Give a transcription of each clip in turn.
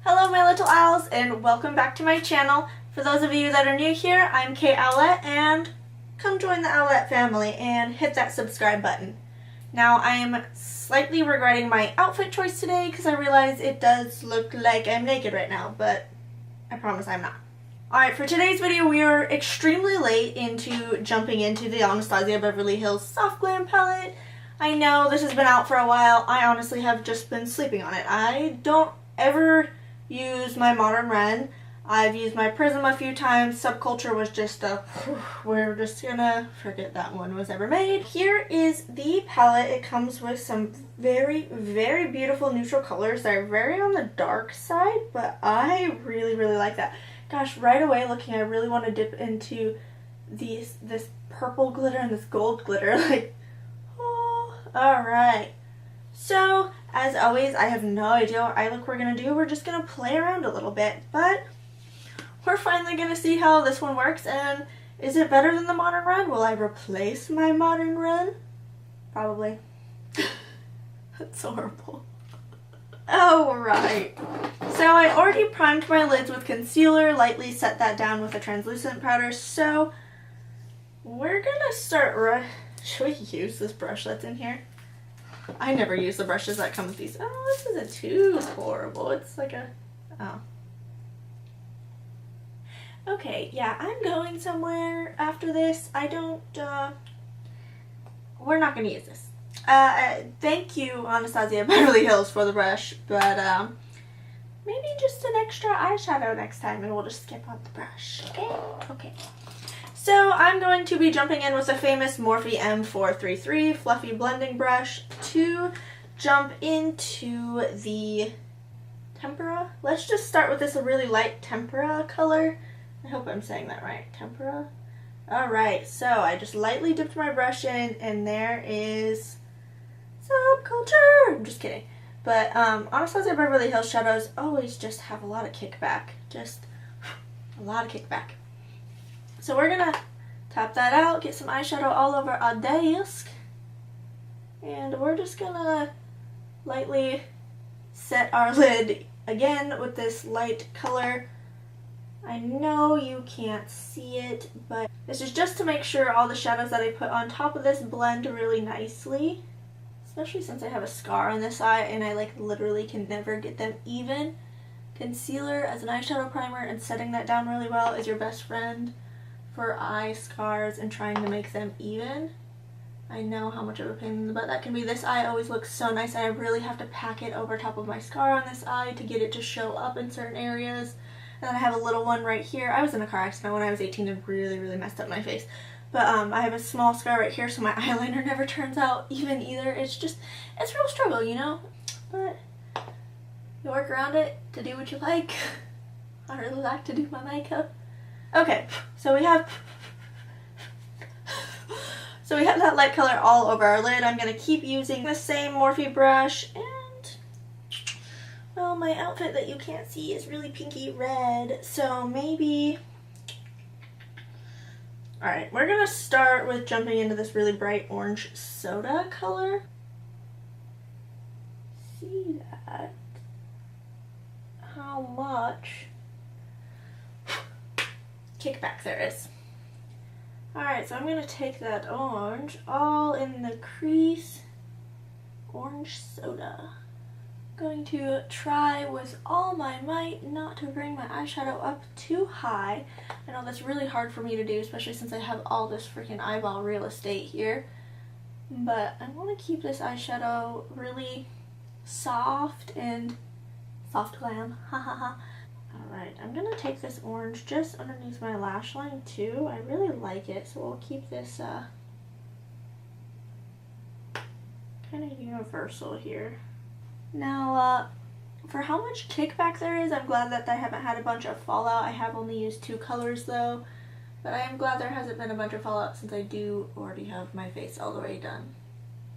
Hello my little owls and welcome back to my channel. For those of you that are new here, I'm Kate Owlette and come join the Owlette family and hit that subscribe button. Now I am slightly regretting my outfit choice today because I realize it does look like I'm naked right now, but I promise I'm not. Alright, for today's video we are extremely late into jumping into the Anastasia Beverly Hills Soft Glam palette. I know this has been out for a while. I honestly have just been sleeping on it. I don't ever use my Modern Ren. I've used my Prism a few times. Subculture was just a, we're just gonna forget that one was ever made. Here is the palette. It comes with some very, very beautiful neutral colors. They're very on the dark side, but I really, really like that. Gosh, right away looking, I really want to dip into this purple glitter and this gold glitter. Like, oh, alright. So, as always, I have no idea what eye look we're going to do. We're just going to play around a little bit, but we're finally going to see how this one works, and is it better than the Modern Ren? Will I replace my Modern Ren? Probably. That's horrible. Alright. So I already primed my lids with concealer, lightly set that down with a translucent powder, so we're going to start should we use this brush that's in here? I never use the brushes that come with these. Oh, this isn't too horrible. It's like a, oh. Okay, yeah, I'm going somewhere after this. I don't, we're not going to use this. Thank you, Anastasia Beverly Hills, for the brush, but, maybe just an extra eyeshadow next time and we'll just skip on the brush, okay? Okay. So I'm going to be jumping in with the famous Morphe M433 Fluffy Blending Brush to jump into the Tempera. Let's just start with this really light Tempera color. I hope I'm saying that right. Tempera? Alright, so I just lightly dipped my brush in and there is Subculture! I'm just kidding. But Anastasia Beverly Hills shadows always just have a lot of kickback. Just a lot of kickback. So we're going to tap that out, get some eyeshadow all over our desk, and we're just going to lightly set our lid again with this light color. I know you can't see it, but this is just to make sure all the shadows that I put on top of this blend really nicely, especially since I have a scar on this eye and I like literally can never get them even. Concealer as an eyeshadow primer and setting that down really well is your best friend for eye scars and trying to make them even. I know how much of a pain in the butt that can be. This eye always looks so nice. I really have to pack it over top of my scar on this eye to get it to show up in certain areas. And then I have a little one right here. I was in a car accident when I was 18 and really, really messed up my face. But I have a small scar right here, so my eyeliner never turns out even either. It's just, it's a real struggle, you know? But you work around it to do what you like. I really like to do my makeup. Okay, so we have that light color all over our lid. I'm going to keep using the same Morphe brush, and well, my outfit that you can't see is really pinky red, so maybe, alright, we're going to start with jumping into this really bright orange soda color. See that? How much kickback there is. Alright, so I'm going to take that orange all in the crease. Orange soda. Going to try with all my might not to bring my eyeshadow up too high. I know that's really hard for me to do, especially since I have all this freaking eyeball real estate here. But I want to keep this eyeshadow really soft and soft glam. Ha ha ha. Alright, I'm going to take this orange just underneath my lash line too. I really like it, so we'll keep this kind of universal here. Now, for how much kickback there is, I'm glad that I haven't had a bunch of fallout. I have only used 2 colors though, but I am glad there hasn't been a bunch of fallout since I do already have my face all the way done.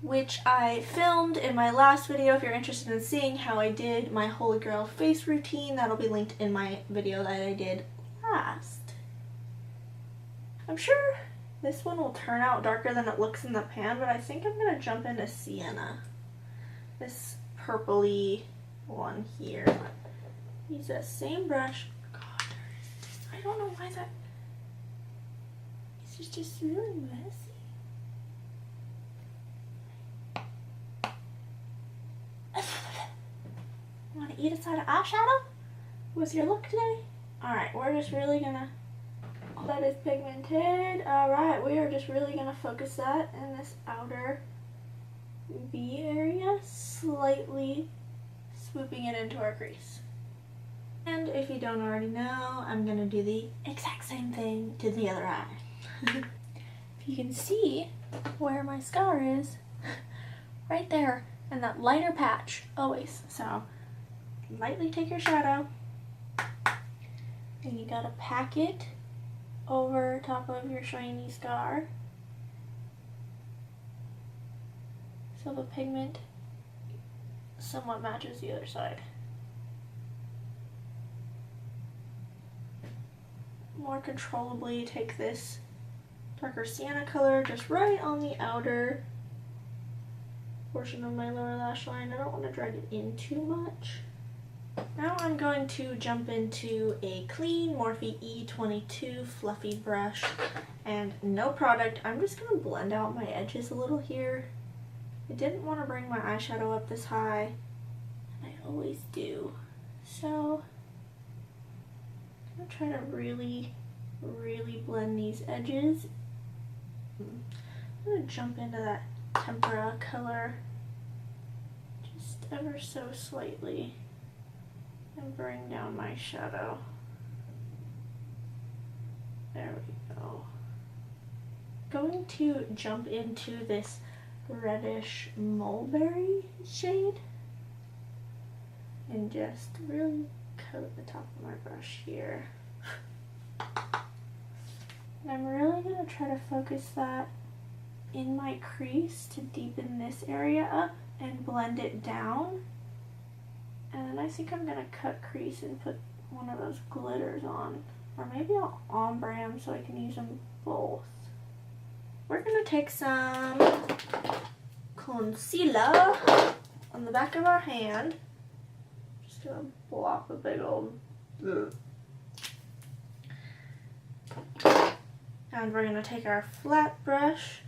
Which I filmed in my last video. If you're interested in seeing how I did my Holy Grail face routine, that'll be linked in my video that I did last. I'm sure this one will turn out darker than it looks in the pan, but I think I'm going to jump into Sienna. This purpley one here. use that same brush. God, I don't know why that. It's just really messy. Want to eat a side of eyeshadow with your look today? Alright, we're just really gonna. That is pigmented. Alright, we are just really gonna focus that in this outer V area, slightly swooping it into our crease. And if you don't already know, I'm gonna do the exact same thing to the other eye. If you can see where my scar is, right there, and that lighter patch, always. So, lightly take your shadow, and you gotta pack it over top of your shiny scar so the pigment somewhat matches the other side. More controllably take this darker sienna color just right on the outer portion of my lower lash line. I don't want to drag it in too much. Now I'm going to jump into a clean Morphe E22 fluffy brush, and no product. I'm just going to blend out my edges a little here. I didn't want to bring my eyeshadow up this high, and I always do. So I'm going to try to really blend these edges. I'm going to jump into that tempera color just ever so slightly and bring down my shadow. There we go. Going to jump into this reddish mulberry shade and just really coat the top of my brush here. And I'm really going to try to focus that in my crease to deepen this area up and blend it down. And then I think I'm going to cut crease and put one of those glitters on. Or maybe I'll ombre them so I can use them both. We're going to take some concealer on the back of our hand. Just going to block a big old... And we're going to take our flat brush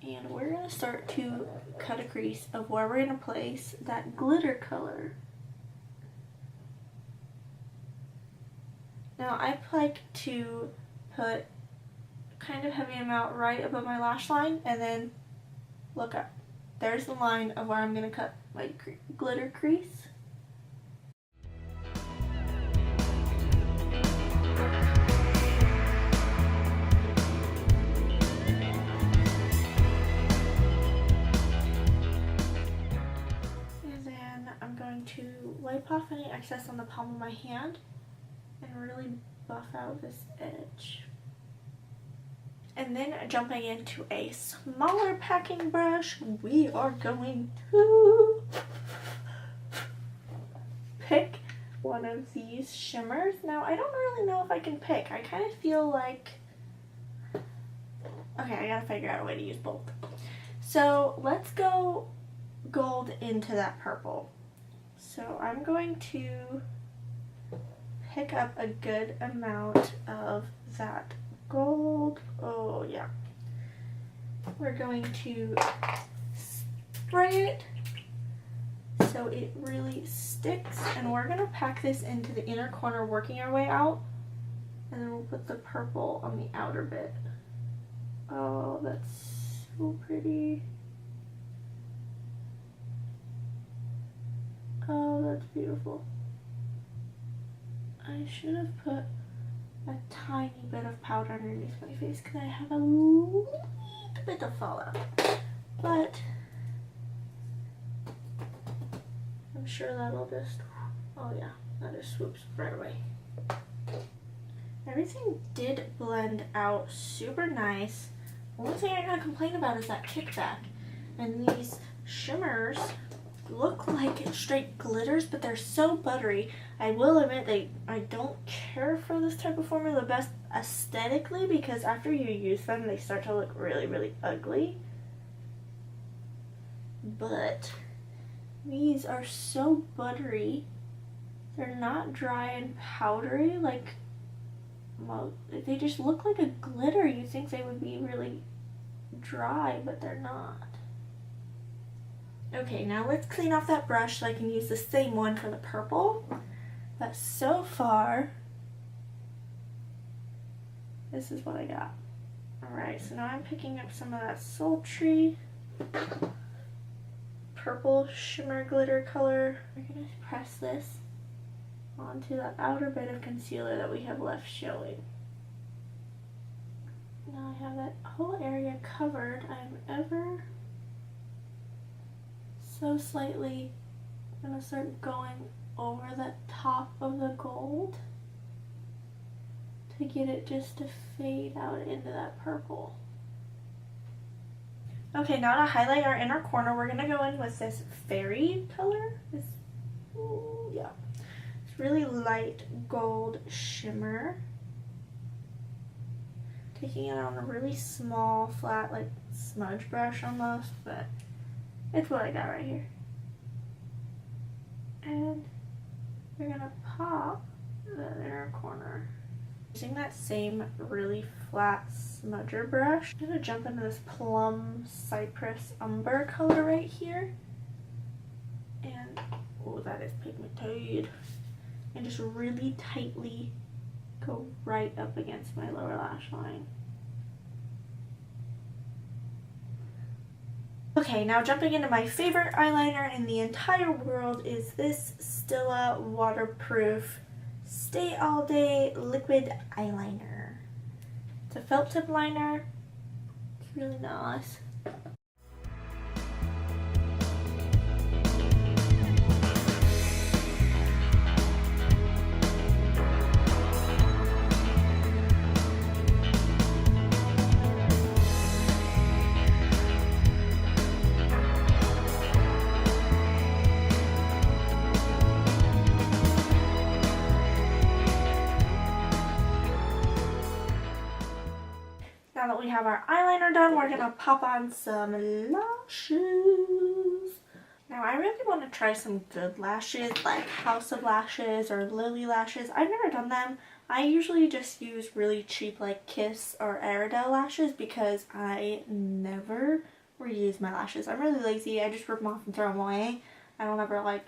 and we're going to start to cut a crease of where we're going to place that glitter color. Now I like to put kind of heavy amount right above my lash line and then look up. There's the line of where I'm going to cut my glitter crease. To wipe off any excess on the palm of my hand and really buff out this edge. And then jumping into a smaller packing brush, we are going to pick one of these shimmers. Now, I don't really know if I can pick. I kind of feel like... Okay, I gotta figure out a way to use both. So, let's go gold into that purple. So I'm going to pick up a good amount of that gold. Oh yeah. We're going to spray it so it really sticks, and we're going to pack this into the inner corner, working our way out, and then we'll put the purple on the outer bit. Oh, that's so pretty. Oh, that's beautiful. I should have put a tiny bit of powder underneath my face because I have a little bit of fallout. But I'm sure that'll just, oh yeah, that just swoops right away. Everything did blend out super nice. The only thing I gotta complain about is that kickback. And these shimmers look like straight glitters, but they're so buttery. I will admit I don't care for this type of formula the best aesthetically, because after you use them they start to look really ugly. But These are so buttery. They're not dry and powdery like they just look like a glitter. You think they would be really dry, but they're not. Okay, now let's clean off that brush so I can use the same one for the purple. But so far, this is what I got. Alright, so now I'm picking up some of that sultry purple shimmer glitter color. We're going to press this onto the outer bit of concealer that we have left showing. Now I have that whole area covered. I'm ever so slightly going to start going over the top of the gold to get it just to fade out into that purple. Okay, now to highlight our inner corner, we're going to go in with this fairy color. This, yeah. It's really light gold shimmer. Taking it on a really small, flat, like smudge brush almost, but it's what I got right here. And we're going to pop the inner corner. Using that same really flat smudger brush, I'm going to jump into this Plum Cypress Umber color right here. And, oh, that is pigmented. And just really tightly go right up against my lower lash line. Okay, now jumping into my favorite eyeliner in the entire world is this Stila Waterproof Stay All Day Liquid Eyeliner. It's a felt tip liner. It's really nice. Now that we have our eyeliner done, we're going to pop on some lashes. Now I really want to try some good lashes, like House of Lashes or Lily Lashes. I've never done them. I usually just use really cheap like Kiss or Aerodel lashes because I never reuse my lashes. I'm really lazy. I just rip them off and throw them away. I don't ever like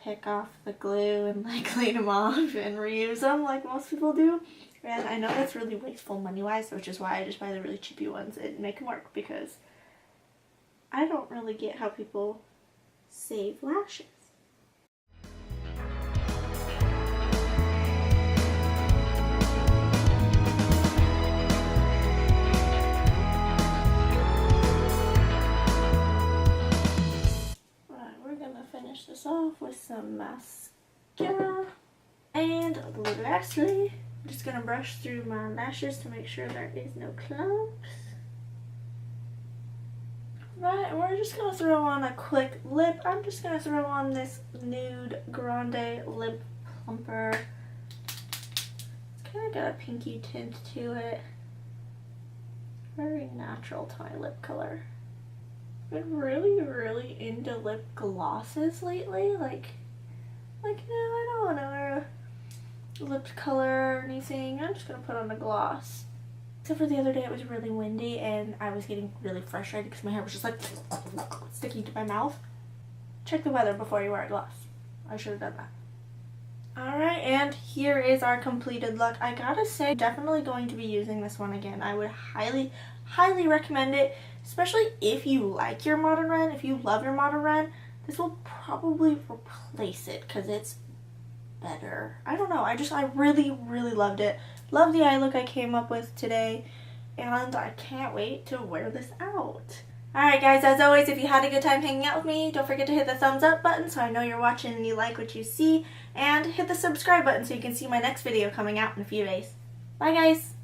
pick off the glue and like clean them off and reuse them like most people do. And I know that's really wasteful money-wise, which is why I just buy the really cheapy ones and make them work, because I don't really get how people save lashes. Alright, we're gonna finish this off with some mascara. And lastly, I'm just going to brush through my lashes to make sure there is no clumps. Right, and we're just going to throw on a quick lip. I'm just going to throw on this nude Grande lip plumper. It's kind of got a pinky tint to it. Very natural to my lip color. I've been really into lip glosses lately. Like no, I don't want to wear a lip color or anything. I'm just going to put on a gloss. Except for the other day it was really windy and I was getting really frustrated because my hair was just like sticking to my mouth. Check the weather before you wear a gloss. I should have done that. Alright, and here is our completed look. I gotta say, I'm definitely going to be using this one again. I would highly recommend it, especially if you like your Modern Ren. If you love your Modern Ren, this will probably replace it because it's better. I don't know. I really loved it. Love the eye look I came up with today, and I can't wait to wear this out. Alright guys, as always, if you had a good time hanging out with me, don't forget to hit the thumbs up button so I know you're watching and you like what you see, and hit the subscribe button so you can see my next video coming out in a few days. Bye guys!